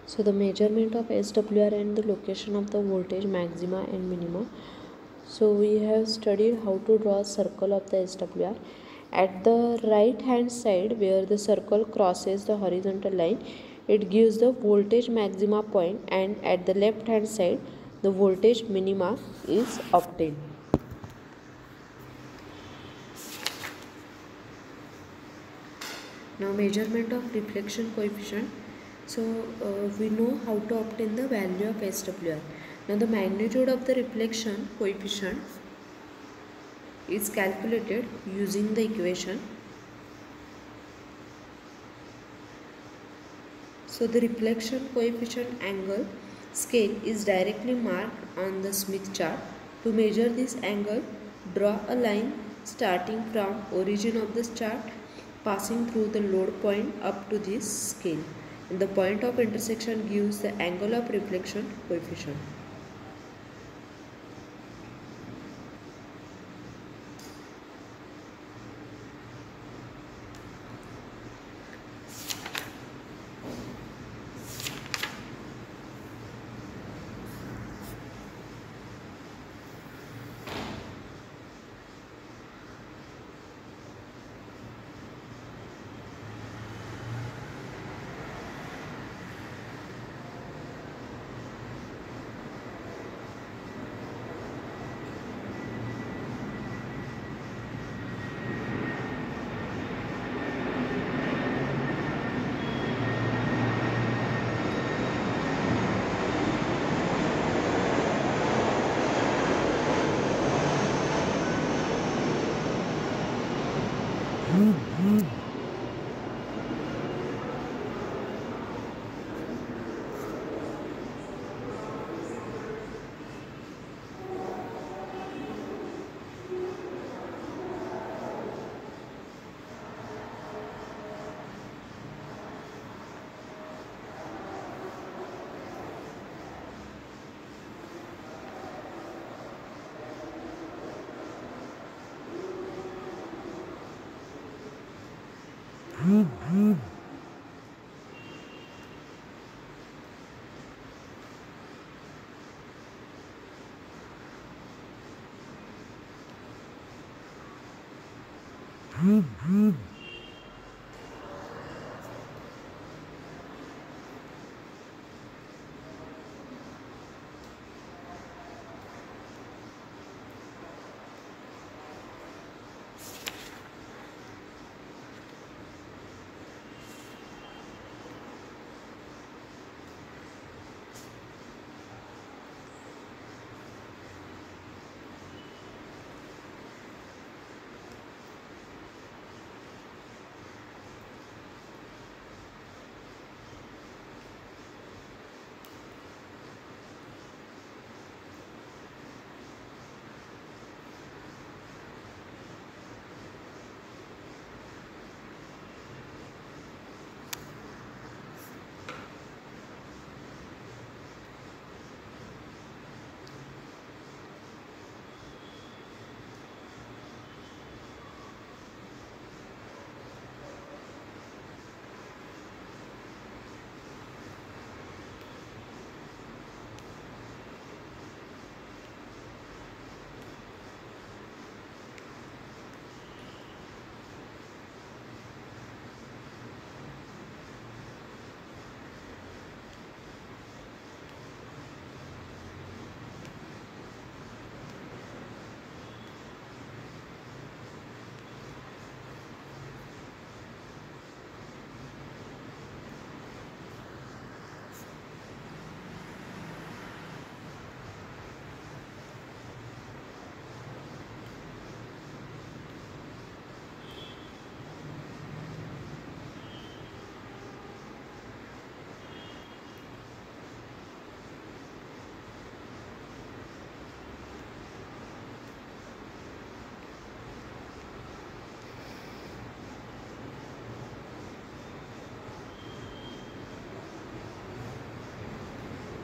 So the measurement of SWR and the location of the voltage maxima and minima. So we have studied how to draw a circle of the SWR. At the right hand side where the circle crosses the horizontal line, it gives the voltage maxima point, and at the left hand side the voltage minima is obtained. Now measurement of reflection coefficient. So we know how to obtain the value of SWR. Now the magnitude of the reflection coefficient is calculated using the equation. So the reflection coefficient angle scale is directly marked on the Smith chart. To measure this angle, draw a line starting from origin of this chart, passing through the load point up to this scale. And the point of intersection gives the angle of reflection coefficient.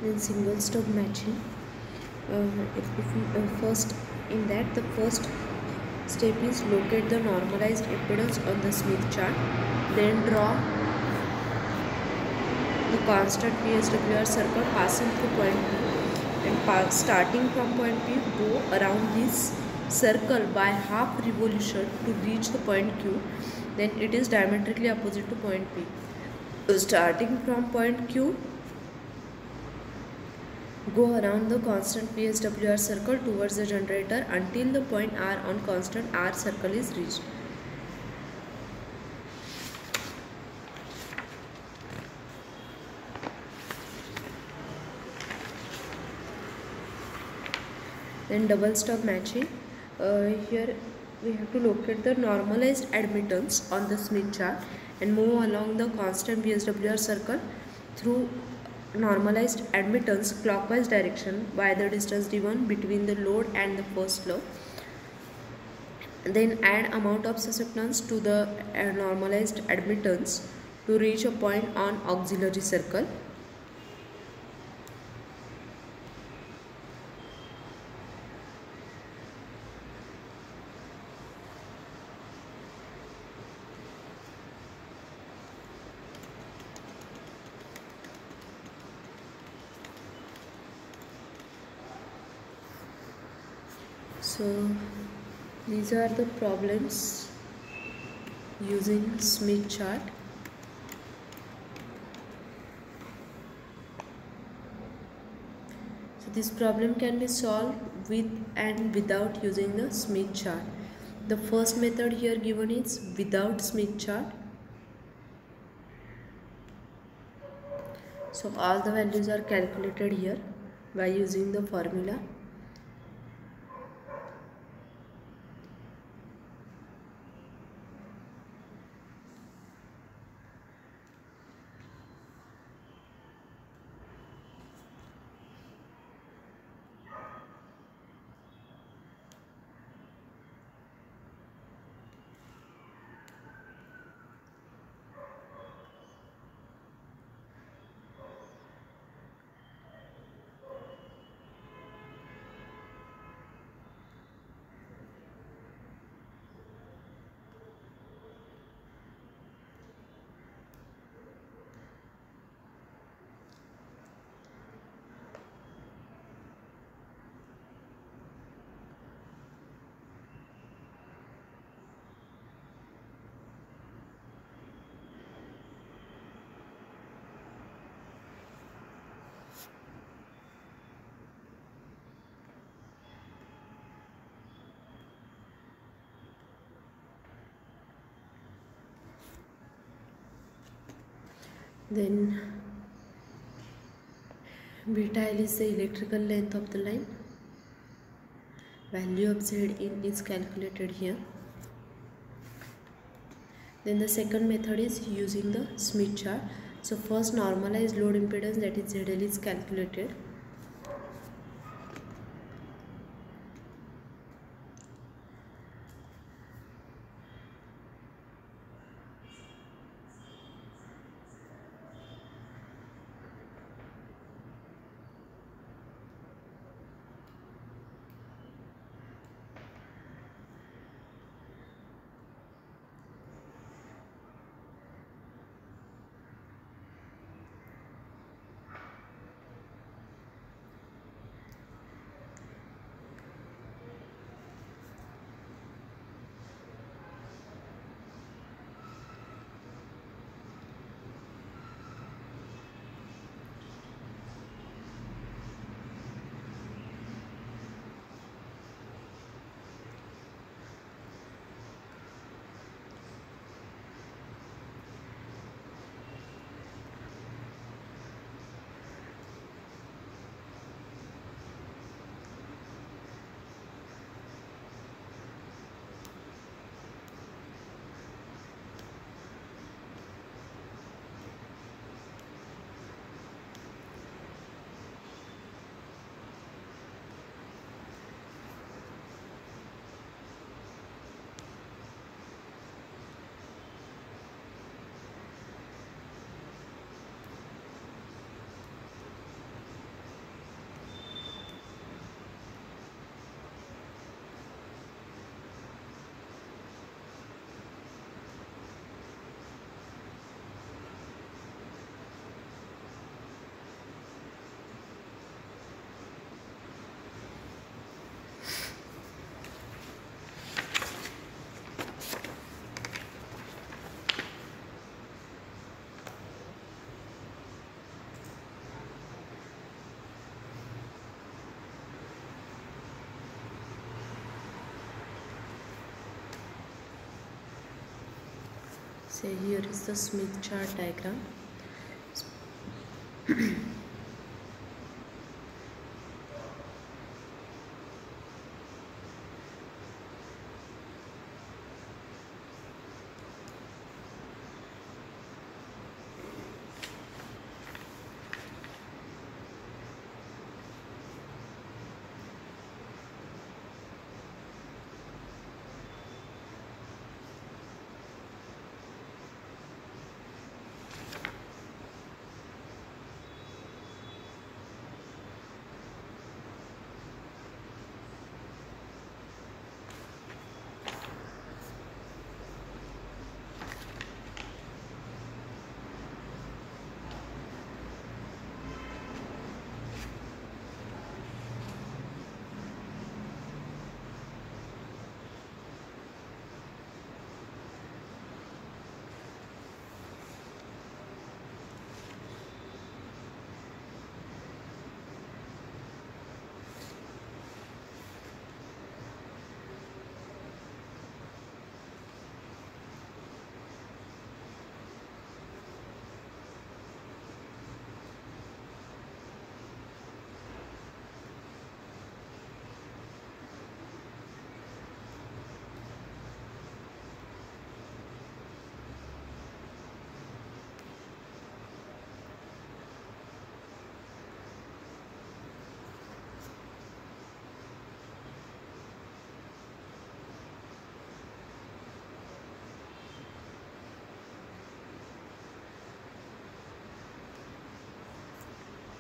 In single stop matching, first in that the first step is locate the normalized impedance on the Smith chart, then draw the constant VSWR circle passing through point P, and starting from point P, go around this circle by half revolution to reach the point Q, then it is diametrically opposite to point P. So starting from point Q, go around the constant VSWR circle towards the generator until the point R on constant R circle is reached. Then double stub matching. Here we have to locate the normalized admittance on the Smith chart and move along the constant VSWR circle through normalized admittance clockwise direction by the distance d1 between the load and the first load. Then add amount of susceptance to the normalized admittance to reach a point on auxiliary circle. So these are the problems using Smith chart. So this problem can be solved with and without using the Smith chart. The first method here given is without Smith chart. So all the values are calculated here by using the formula. Then beta L is the electrical length of the line. Value of Z in is calculated here. Then the second method is using the Smith chart. So first normalized load impedance, that is ZL, is calculated. Say here is the Smith chart diagram.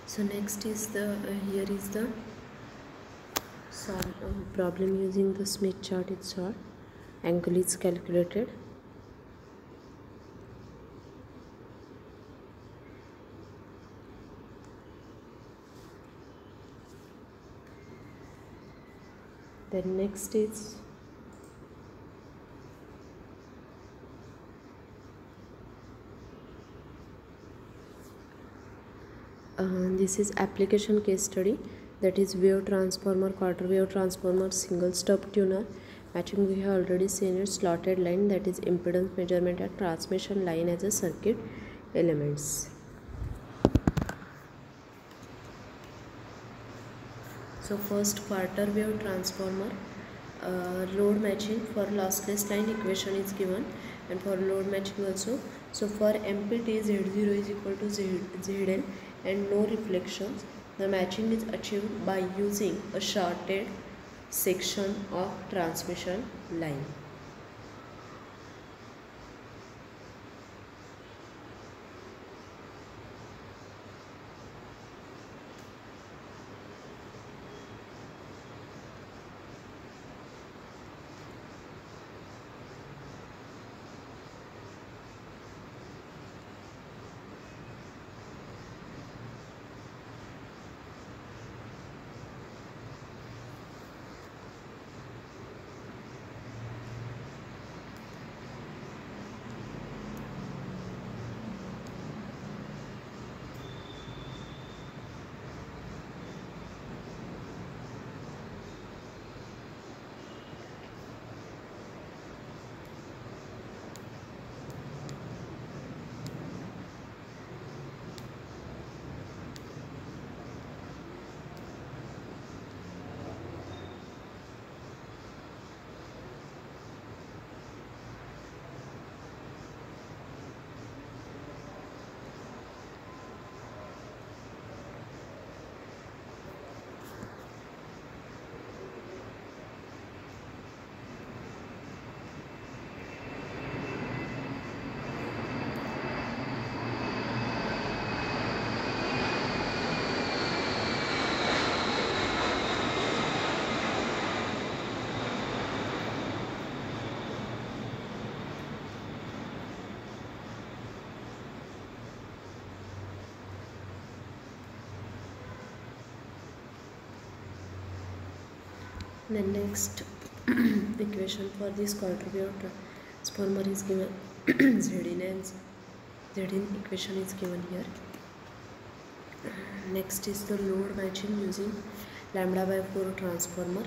So next is the here is the problem using the Smith chart. It's short. Angle is calculated. Then next is this is application case study, that is wave transformer, quarter wave transformer, single stub tuner. Matching we have already seen it. Slotted line, that is impedance measurement and transmission line as a circuit elements. So first, quarter wave transformer, load matching. For lossless line equation is given, and for load matching also. So for MPT Z0 is equal to ZL and no reflections. The matching is achieved by using a shorted section of transmission line. The next equation for this quarter wave transformer is given. Zin and Zin equation is given here. Next is the load matching using lambda by 4 transformer.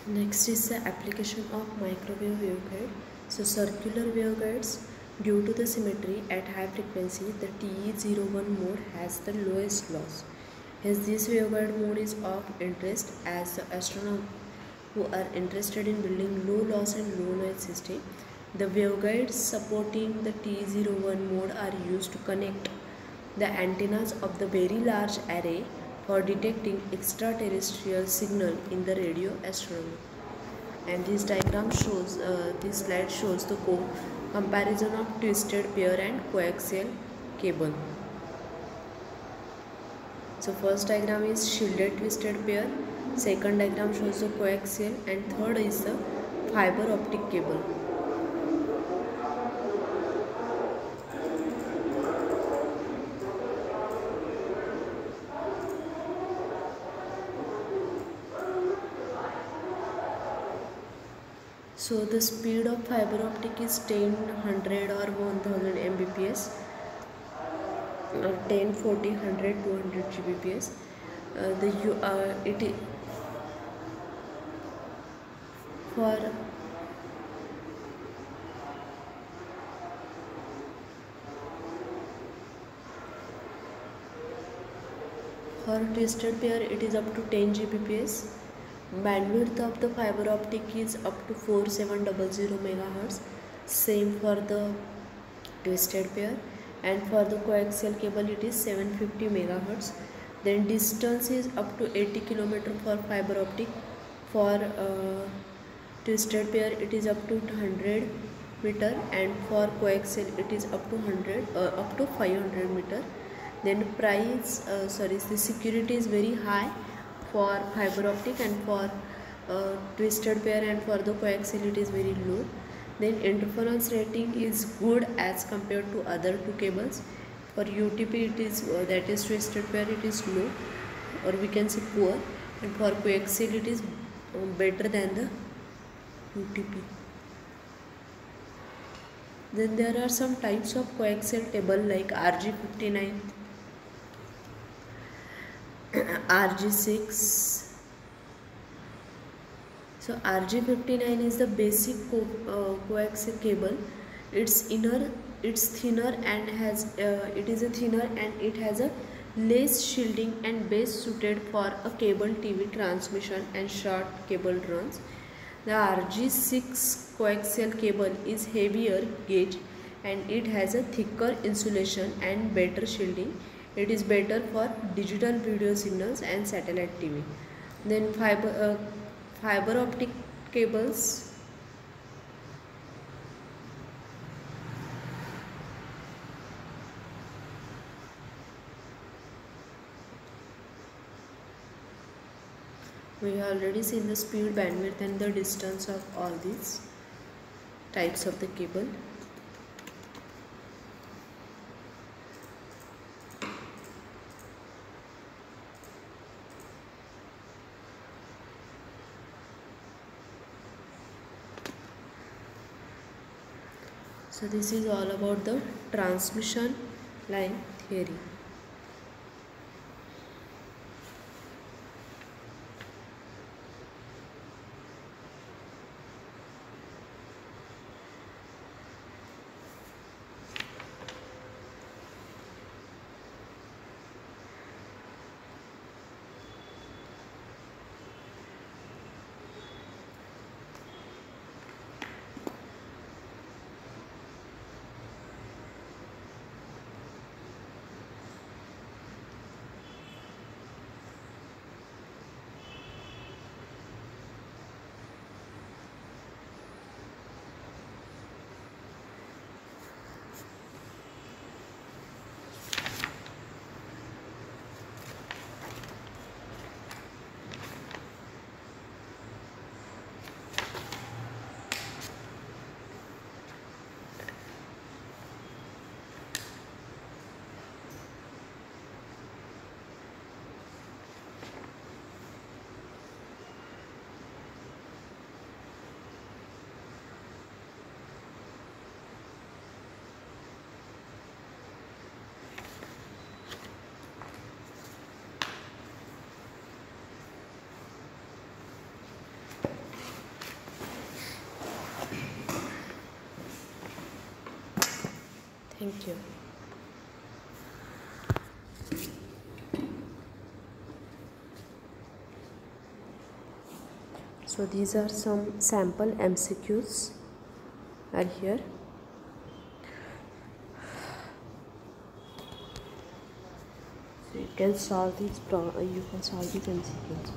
Next is the application of microwave waveguide. So circular waveguides, due to the symmetry at high frequency, the TE01 mode has the lowest loss. Hence this waveguide mode is of interest as the astronomers who are interested in building low loss and low noise system. The waveguides supporting the TE01 mode are used to connect the antennas of the very large array for detecting extraterrestrial signal in the radio astronomy. And this diagram shows, this slide shows the comparison of twisted pair and coaxial cable. So first diagram is shielded twisted pair, second diagram shows the coaxial, and third is the fiber optic cable. So the speed of fiber optic is 10, 100 or 1000 Mbps, 10, 40, 100, 200 Gbps. For twisted pair it is up to 10 Gbps. Bandwidth of the fiber optic is up to 4700 MHz. Same for the twisted pair, and for the coaxial cable it is 750 MHz. Then distance is up to 80 km for fiber optic. For twisted pair it is up to 100 meter, and for coaxial it is up to 500 meter. Then the security is very high for fiber optic, and for twisted pair and for the coaxial it is very low. Then interference rating is good as compared to other two cables. For UTP it is that is twisted pair, it is low, or we can say poor, and for coaxial it is better than the UTP. Then there are some types of coaxial cable like RG59, RG6. So RG59 is the basic coaxial cable. It's thinner and it has a less shielding and best suited for a cable TV transmission and short cable runs. The RG6 coaxial cable is heavier gauge and it has a thicker insulation and better shielding. It is better for digital video signals and satellite TV. Then fiber optic cables. We have already seen the speed, bandwidth and the distance of all these types of the cable. So this is all about the transmission line theory. Thank you. So these are some sample MCQs are here. So you can solve these MCQs.